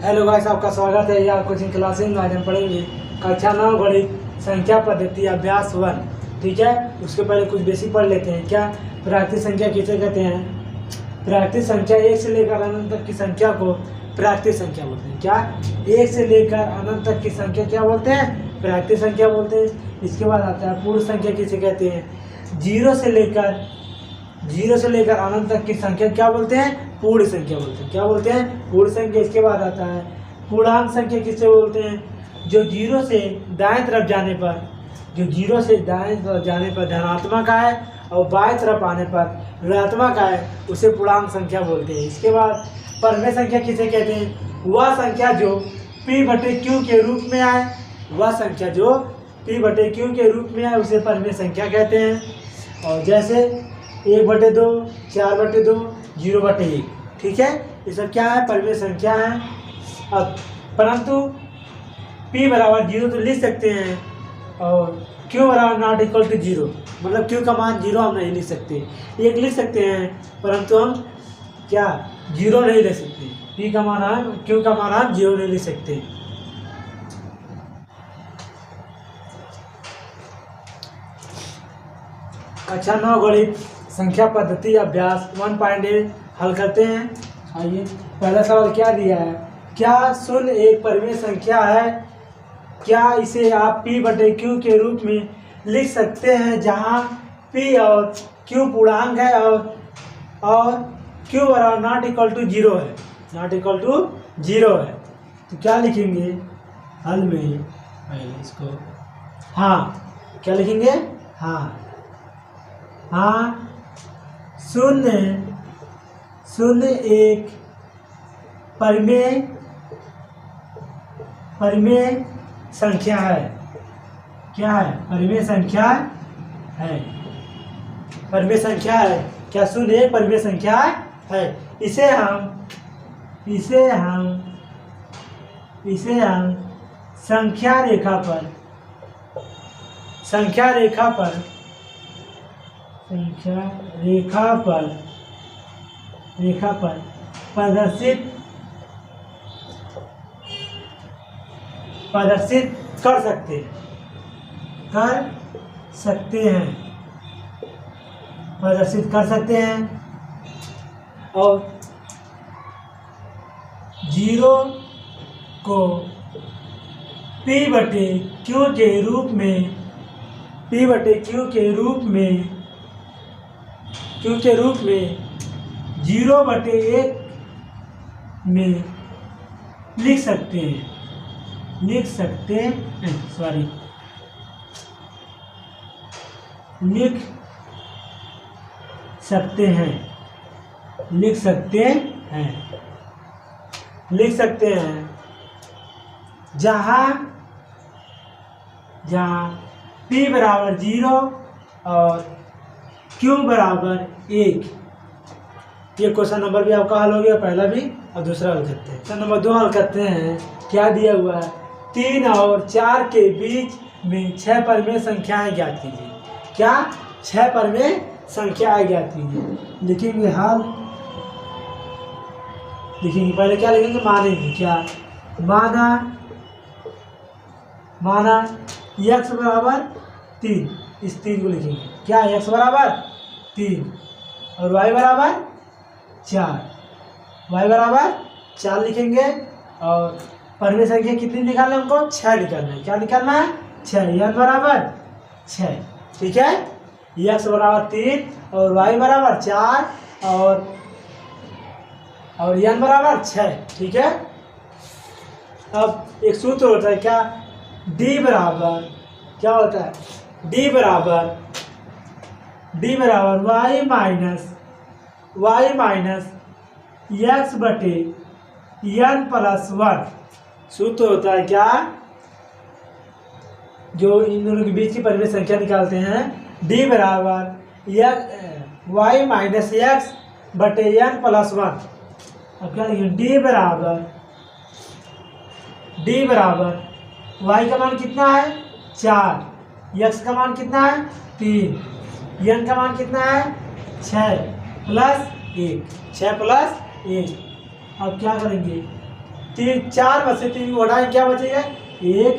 Hello guys, आपका स्वागत है यार कोचिंग क्लासेस में। आज हम पढ़ेंगे कक्षा 9 गणित संख्या पद्धति अभ्यास 1। ठीक है, उसके पहले कुछ बेसिक पढ़ लेते हैं। क्या प्राकृतिक संख्या किसे कहते हैं? प्राकृतिक संख्या एक से लेकर अनंत तक की संख्या को प्राकृतिक संख्या बोलते हैं। क्या एक से लेकर अनंत तक की संख्या क्या बोलते हैं? प्राकृतिक संख्या बोलते हैं। इसके बाद आता है पूर्ण संख्या किसे कहते हैं? जीरो से लेकर अनंत तक की संख्या क्या बोलते हैं? पूर्ण संख्या बोलते हैं। क्या बोलते हैं? पूर्ण संख्या। इसके बाद आता है पूर्णांक संख्या किसे बोलते हैं? जो जीरो से दाएं तरफ जाने पर धनात्मक आए और बाएं तरफ आने पर ऋणात्मक आए उसे पूर्णांक संख्या बोलते हैं। इसके बाद परमेय संख्या किसे कहते हैं? वह संख्या जो p/q के रूप में आए, के रूप में आए उसे परमेय संख्या कहते हैं। और जैसे 1/2, 4/2, 0/1। ठीक है, ये सब क्या है? परमेय संख्या है। अब परंतु p बराबर 0 तो लिख सकते हैं और q बराबर नॉट इक्वल टू 0, मतलब q का मान 0 हम नहीं लिख सकते। 1 लिख सकते हैं परंतु हम क्या 0 नहीं लिख सकते। q का मान हम 0 नहीं लिख सकते। कक्षा 9 गणित संख्या पद्धति अभ्यास 1.8 हल करते हैं। आइए, पहला सवाल क्या दिया है? क्या 0 एक परमेय संख्या है? क्या इसे आप p/q के रूप में लिख सकते हैं, जहां p और q पूर्णांक है और q बराबर नॉट इक्वल टू 0 है। तो क्या लिखेंगे हल में? पहले इसको क्या लिखेंगे? 0 एक परमेय संख्या है। क्या है? परमेय संख्या है। क्या 0 एक परमेय संख्या है? इसे हम संख्या रेखा पर प्रदर्शित कर सकते हैं और 0 को p/q के रूप में 0/1 में लिख सकते हैं। लिख सकते हैं जहां p बराबर 0 और q बराबर 1। ये क्वेश्चन नंबर भी आपका हल हो गया, पहला भी और दूसरा हल करते हैं। क्वेश्चन नंबर 2 हल करते हैं। क्या दिया हुआ है? 3 और 4 के बीच में 6 परमेय संख्याएं ज्ञात कीजिए। क्या 6 परमेय संख्याएं ज्ञात कीजिए। लिखेंगे हल। पहले क्या लिखेंगे? मानेंगे। क्या माना x बराबर 3, इस 3 को लिखेंगे। क्या x बराबर 3 और y बराबर 4 लिखेंगे। और परमेय संख्या कितनी निकालना है? हमको 6 निकालना है। क्या निकालना है? 6। n बराबर 6। ठीक है, x बराबर 3 और y बराबर 4 और n बराबर 6। ठीक है, अब एक सूत्र होता है। क्या d बराबर y माइनस x/n+1 सूत्र होता है। क्या जो इन दोनों के बीच की परमेय संख्या निकालते हैं, d बराबर y माइनस x/n+1। अब क्या लिखेंगे? d बराबर y का मान कितना है? 4, x का मान कितना है? 3, n का मान कितना है? 6 + 1। अब क्या करेंगे? तीन, 4 में से 3 को घटाएंगे क्या बचेगा? 1।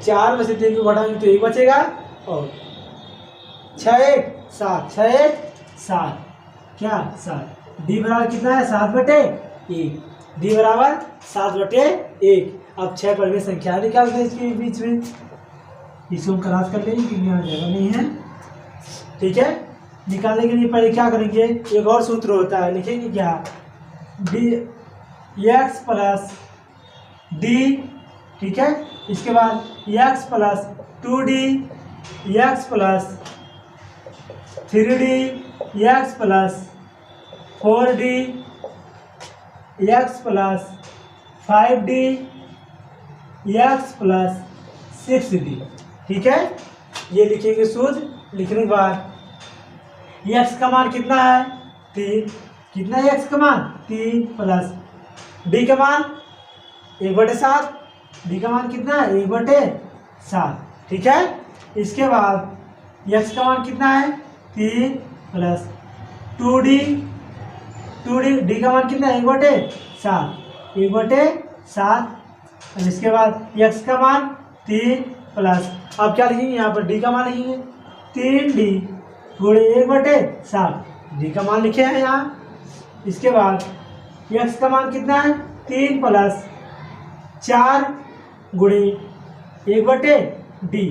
4 में से 3 को घटाएंगे तो 1 बचेगा, और 6 1 7, 6 1 7, क्या 7। डी बराबर कितना है? 7/1। डी बराबर 7/1। अब 6 परिमेय संख्या निकालते हैं इसके बीच में, इसको हम क्रॉस कर लेंगे क्योंकि यहाँ जगह नहीं है। ठीक है, निकालने के लिए पहले क्या करेंगे? एक और सूत्र होता है, लिखेंगे क्या? D x plus D. ठीक है, इसके बाद x plus 2d, x plus 3d, x plus 4d, x plus 5d, x plus 6d। ठीक है, ये लिखेंगे सूत्र। लिखने के बाद एक्स का मान कितना है? 3। कितना है एक्स का मान? 3 प्लस डी का मान 1/7। डी का मान कितना है? 1/7। ठीक है, इसके बाद एक्स का मान कितना है? 3 प्लस 2d। डी का मान कितना है? 1/7। 1/7। और इसके बाद एक्स का मान 3 प्लस, अब क्या लिखेंगे यहाँ पर? डी का मान लिखेंगे 3d गुणे 1/7। डी का मान लिखे हैं यहाँ। इसके बाद एक्स का मान कितना है? 3 प्लस 4 गुणे 1/डी,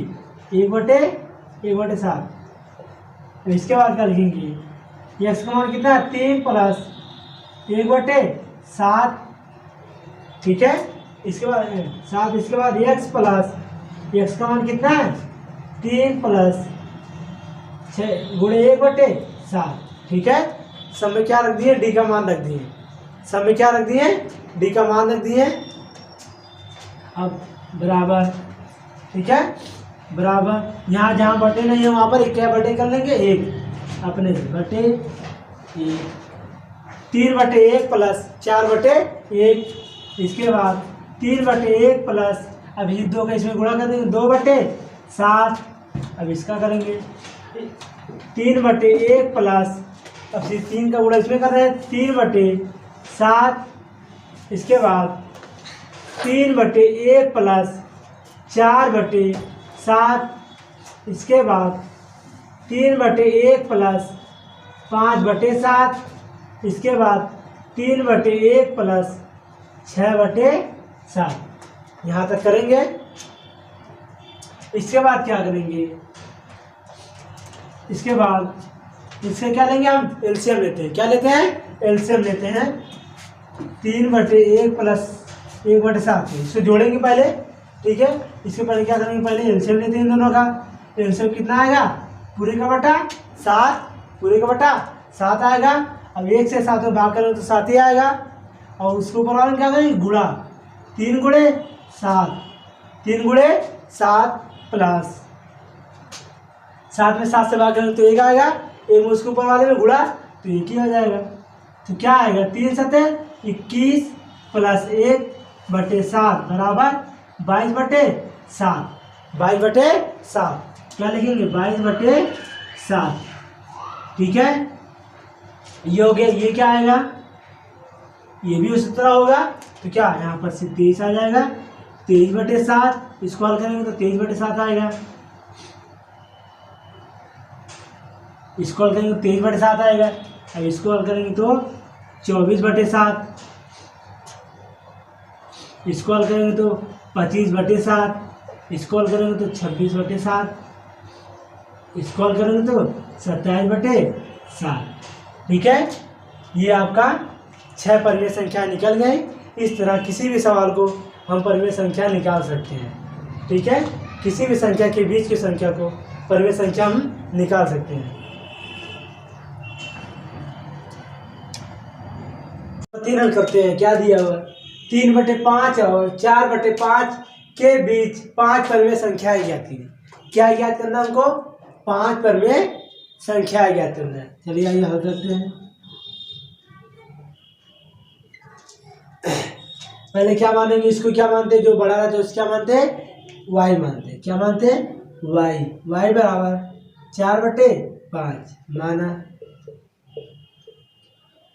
1/7। इसके बाद क्या लिखेंगे? एक्स का मान कितना है? 3 प्लस 1/7। ठीक है, इसके बाद 7। इसके बाद एक्स प्लस, एक्स का मान कितना है? 3 प्लस 6 गुणे 1/7। ठीक है, सब में क्या रख दिए? डी का मान रख दिए। सब में क्या रख दिए? डी का मान रख दिए। अब बराबर, ठीक है, बराबर यहाँ जहाँ बटे नहीं है वहाँ पर एक क्या बटे कर लेंगे? 1 अपने से बटे 1। 3/1 प्लस 4/1। इसके बाद 3/1 प्लस, अब ये 2 का इसमें गुणा कर देंगे, 2/7। अब इसका करेंगे 3/1 प्लस, अब 3 का गुणा इसमें कर रहे हैं, 3/7। इसके बाद 3/1 प्लस 4/7। इसके बाद 3/1 प्लस 5/7। इसके बाद 3/1 प्लस 6/7। यहाँ तक करेंगे। इसके बाद क्या करेंगे? इसके बाद इससे क्या लेंगे? हम एलसीएम लेते हैं। क्या लेते हैं? एलसीएम लेते हैं। 3/1 प्लस 1/7, इससे जोड़ेंगे पहले। ठीक है, इसके पहले क्या करेंगे? पहले एलसीएम लेते हैं दोनों का। एलसीएम कितना आएगा? पूरे का बटा 7, पूरे का बटा 7 आएगा। अब 1 से 7 में भाग करें तो 7 ही आएगा, और उसके ऊपर वाले क्या करेंगे? गुणा 3 गुणे 7, 3 गुणे 7 प्लस 7 में 7 से भाग करें तो 1 आएगा। 1 में उसके ऊपर वाले में गुणा तो 1 ही हो जाएगा। तो क्या आएगा? 3 7 21 प्लस 1/7 बराबर 22/7। 22/7 क्या लिखेंगे? 22/7। ठीक है, ये हो गया। ये क्या आएगा? ये भी उसी तरह होगा। तो क्या यहाँ पर से 23 आ जाएगा। 23/7 इसको हल करेंगे तो 23/7 आएगा। इसको हल करेंगे तो 23/7 आएगा। अब इसको हल करेंगे तो 24/7। इसको हल करेंगे तो 25/7। इसको हल करेंगे तो 26/7। इसको हल करेंगे तो 27/7। ठीक है, ये आपका 6 परिमेय संख्या निकल गई। इस तरह किसी भी सवाल को हम परिमेय संख्या निकाल सकते हैं। ठीक है, किसी भी संख्या के बीच की संख्या को परिमेय संख्या हम निकाल सकते हैं। 3 हल करते हैं। क्या दिया हुआ? 3/5 और 4/5 के बीच 5 परिमेय संख्याएं ज्ञात की। क्या ज्ञात करना हमको? 5 परिमेय संख्याएं ज्ञात करना है। चलिए आइए हल करते हैं। पहले क्या मानेंगे? इसको क्या मानते हैं? जो बड़ा रहता है उसको क्या मानते हैं? y मानते हैं। क्या मानते हैं? y बराबर 4/5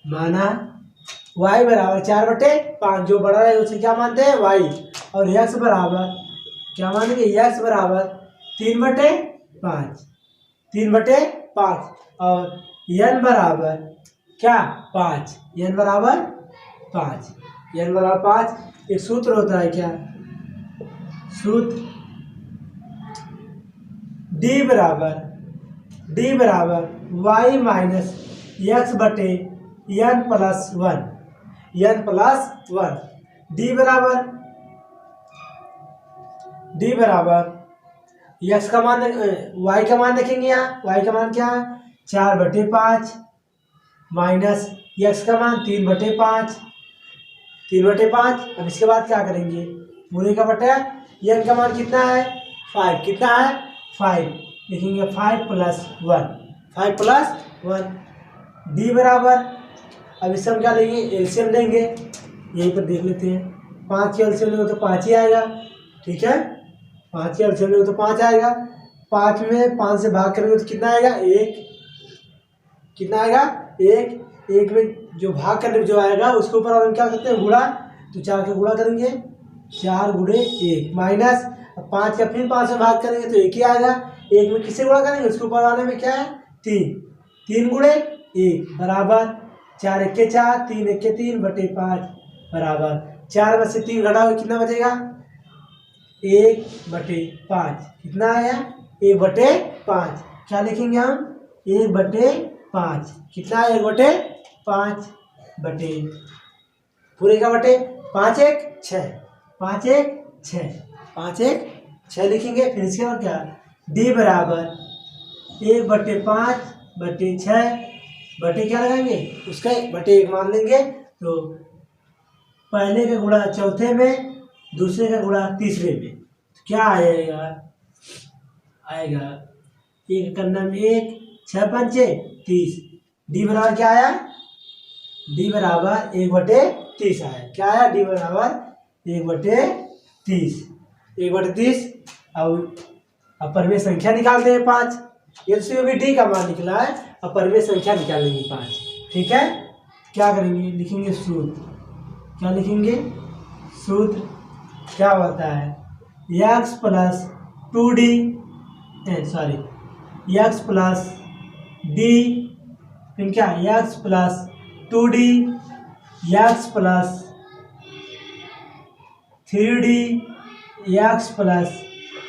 माना y बराबर 4/5, जो बड़ा है उसे क्या मानते हैं y, और x बराबर क्या मानेंगे, x बराबर 3/5, 3/5, और n बराबर क्या 5, n बराबर 5, n बराबर 5। एक सूत्र होता है क्या, सूत्र d बराबर y माइनस x बटे n प्लस वन, d बराबर x का मान y का मान देखेंगे, यहाँ y का मान क्या है 4/5 माइनस x का मान 3/5, 3/5। अब इसके बाद क्या करेंगे, पूरे का बटा n का मान कितना है 5, कितना है 5, लिखेंगे 5 + 1, 5 + 1, d बराबर, अब इससे हम क्या लेंगे एलसीएम लेंगे, यहीं पर देख लेते हैं, 5 की एलसीएम लेंगे तो 5 ही आएगा, ठीक है, 5 की एलसीएम लेंगे तो 5 आएगा, 5 में 5 से भाग करेंगे तो कितना आएगा 1, कितना आएगा 1, 1 में जो भाग करने में जो आएगा उसके ऊपर हम क्या करते हैं गुणा, तो 4 का गुणा करेंगे, 4 × 1 माइनस 5 का फिर 5 से भाग करेंगे तो 1 ही आएगा, 1 में किससे गुणा करेंगे उसके ऊपर वाले में क्या है 3, 3 × 1 बराबर 4 × 1 = 4, 3 × 1 = 3/5 बराबर 4 में से 3 घटाओगे कितना बचेगा 1/5, कितना आया 1/5, क्या लिखेंगे हम 1/5, कितना है 1/5 बटे पूरे का बटे 5 × 1 = 6, 5 × 1 = 6, 5 × 1 = 6 लिखेंगे। फिर इसके बाद क्या d बराबर 1/5 बटे 6 बटे क्या लगाएंगे उसका बटे 1 मान लेंगे, तो पहले का गुणा चौथे में, दूसरे का गुणा तीसरे में, क्या आएगा, आएगा 1 करना में 1, 6 × 5 = 30, d बराबर क्या आया, d बराबर 1/30 आया, क्या आया d बराबर 1/30, 1/30। अब परिमेय संख्या निकालते हैं 5, एलसीएम में d का मान निकला है, अब परिमेय संख्या निकालेंगे 5, ठीक है, क्या करेंगे लिखेंगे सूत्र, क्या लिखेंगे सूत्र, क्या होता है x + 2d sorry x + d, फिर क्या x + 2d, x + 3d, x +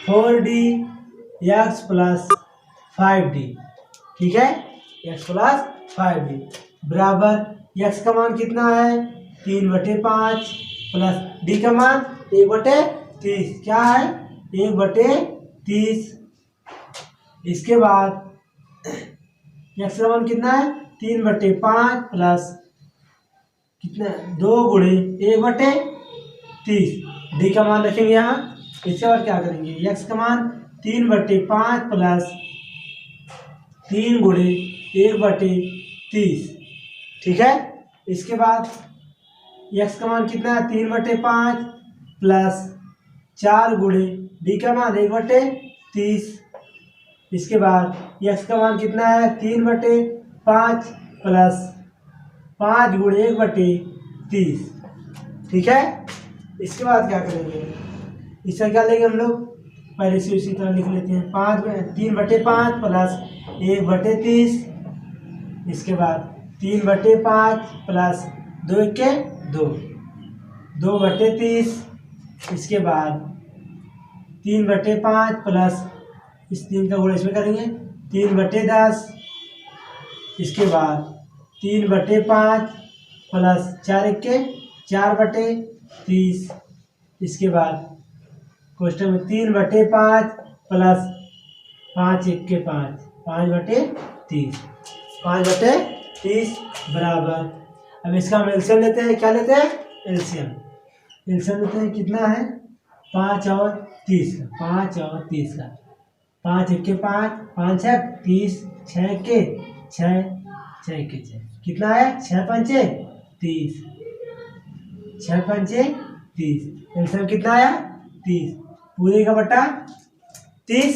4d, x + 5d, ठीक है, x + 5d बराबर x का मान कितना है 3/5 प्लस d का मान 1/30, क्या है 1/30। इसके बाद x का मान कितना है 3/5 प्लस कितना 2 × 1/30, d का मान रखेंगे यहाँ। इसके बाद क्या करेंगे x का मान 3/5 प्लस 3 × 1/30, ठीक है। इसके बाद x का मान कितना है 3/5 प्लस 4 × d का मान 1/30। इसके बाद x का मान कितना है 3/5 प्लस 5 × 1/30, ठीक है। इसके बाद क्या करेंगे, इसका क्या लेंगे हम लोग, पहले से उसी तरह लिख लेते हैं 3/5 प्लस 1/30, इसके बाद 3/5 प्लस 2 × 2 2/30, इसके बाद 3/5 प्लस इस 3 का गुणा इसमें करेंगे 3/10, इसके बाद 3/5 प्लस 4 × 4/30, इसके बाद क्वेश्चन में 3/5 प्लस 5 × 5 5/30, 5/30 बराबर, अब इसका हम एलसीएम लेते हैं, क्या लेते हैं एलसीएम लेते हैं, कितना है 5 और 30 का, 5 और 30 का, 5 × 5 5 × 30, 6 × 6 6 × 6 कितना है 6 × 5 = 30, 6 × 5 = 30, एलसीएम कितना आया 30, पूरे का बटा 30।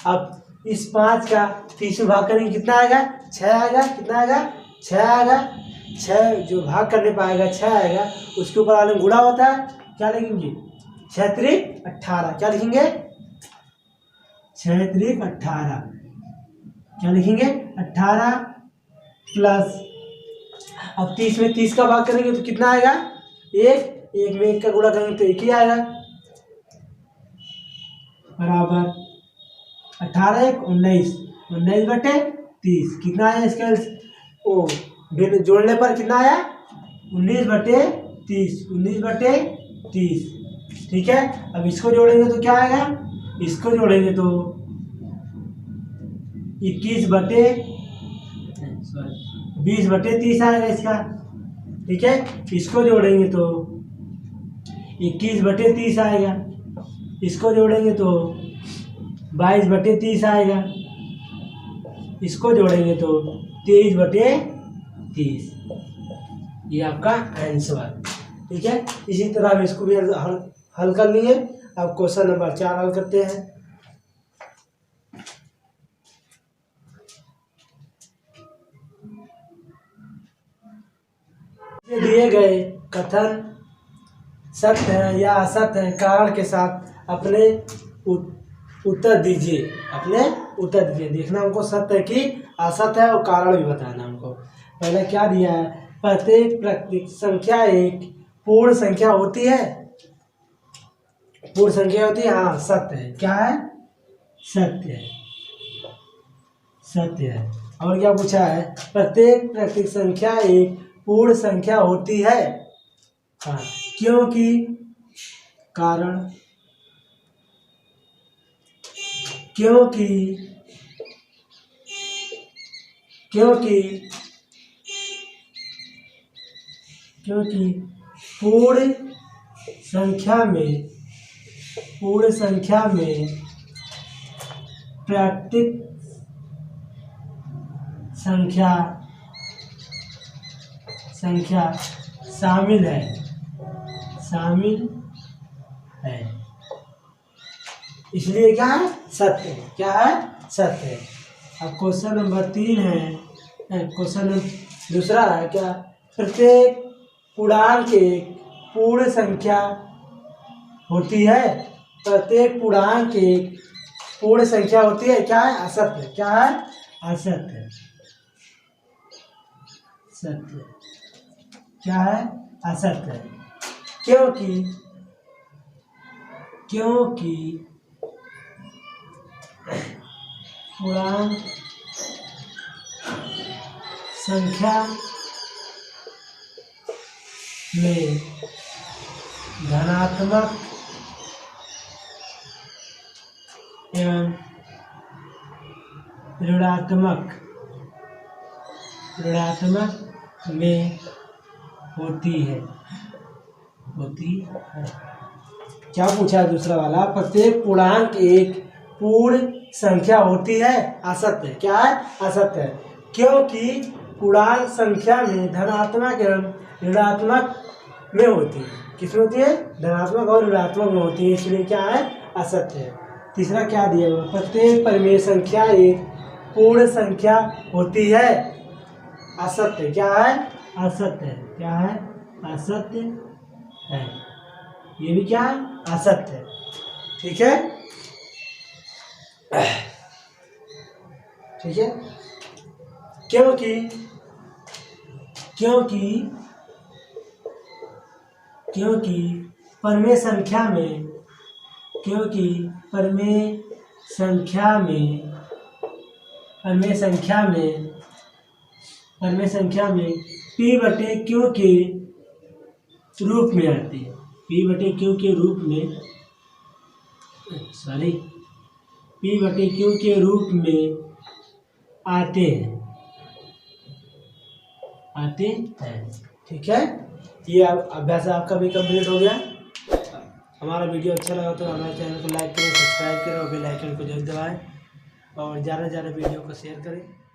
अब इस 5 का 30 में भाग करेंगे कितना आएगा 6 आएगा, कितना आएगा 6 आएगा, 6 जो भाग करने पाएगा 6 आएगा, उसके ऊपर वाले में गुणा होता है, क्या लिखेंगे 6 त्रिक 18, क्या लिखेंगे 6 त्रिक 18, क्या लिखेंगे 18 प्लस, अब 30 में 30 का भाग करेंगे तो कितना आएगा 1, 1 में 1 का गुणा करेंगे तो 1 ही आएगा, बराबर 18 1 19, 19 बटे 30 कितना आया इसका ओ जोड़ने पर कितना आया 19 बटे 30, 19 बटे 30, ठीक है। अब इसको जोड़ेंगे तो क्या आएगा, इसको जोड़ेंगे तो 21 बटे 20 बटे 30 आएगा इसका, ठीक है। इसको जोड़ेंगे तो 21 बटे 30 आएगा, इसको जोड़ेंगे तो 22 बटे 30 आएगा, इसको जोड़ेंगे तो 23 बटे 30, ये आपका आंसर, ठीक है। इसी तरह हम इसको भी हल कर लिए। अब क्वेश्चन नंबर 4 हल करते हैं। दिए गए कथन सत्य है या असत्य है, कारण के साथ अपने उत्तर दीजिए, अपने उत्तर दीजिए। देखना हमको सत्य है कि असत्य है और कारण भी बताना हमको। पहले क्या दिया है, प्रत्येक प्राकृतिक संख्या एक पूर्ण संख्या होती है, पूर्ण संख्या होती है, हाँ सत्य है, क्या है सत्य है, सत्य है। और क्या पूछा है, प्रत्येक प्राकृतिक संख्या एक पूर्ण संख्या होती है, हाँ क्योंकि कारण, क्योंकि पूर्ण संख्या में प्राकृतिक संख्या शामिल है, इसलिए क्या है सत्य है, क्या है सत्य है। अब क्वेश्चन नंबर 3 है, क्वेश्चन दूसरा है क्या, प्रत्येक पूर्णांक एक पूर्ण संख्या होती है, प्रत्येक पूर्णांक एक पूर्ण संख्या होती है, क्या है असत्य, क्या है असत्य, सत्य, क्या है असत्य, क्योंकि पूर्णांक संख्या में धनात्मक एवं ऋणात्मक में होती है। क्या पूछा है दूसरा वाला, प्रत्येक पूर्णांक एक पूर्ण संख्या होती है, असत्य, क्या है असत्य है, क्योंकि पूर्णांक संख्या में धनात्मक एवं ऋणात्मक में होती है, किसमें होती है धनात्मक और ऋणात्मक में होती है, इसलिए क्या है असत्य है। तीसरा क्या दिया हुआ, प्रत्येक परिमेय संख्या एक पूर्ण संख्या होती है, असत्य, क्या है असत्य, क्या है असत्य है, ये भी क्या है असत्य है, ठीक है, ठीक है। क्योंकि परिमेय संख्या में P बटे Q के रूप में आती है, P बटे Q के रूप में, P बटे Q के रूप में आते हैं, ठीक है। ये अभ्यास आपका भी कंप्लीट हो गया। हमारा वीडियो अच्छा लगा तो हमारे चैनल को लाइक करें, सब्सक्राइब करें और बेल आइकन को जरूर दबाएं और ज़्यादा से ज़्यादा वीडियो को शेयर करें।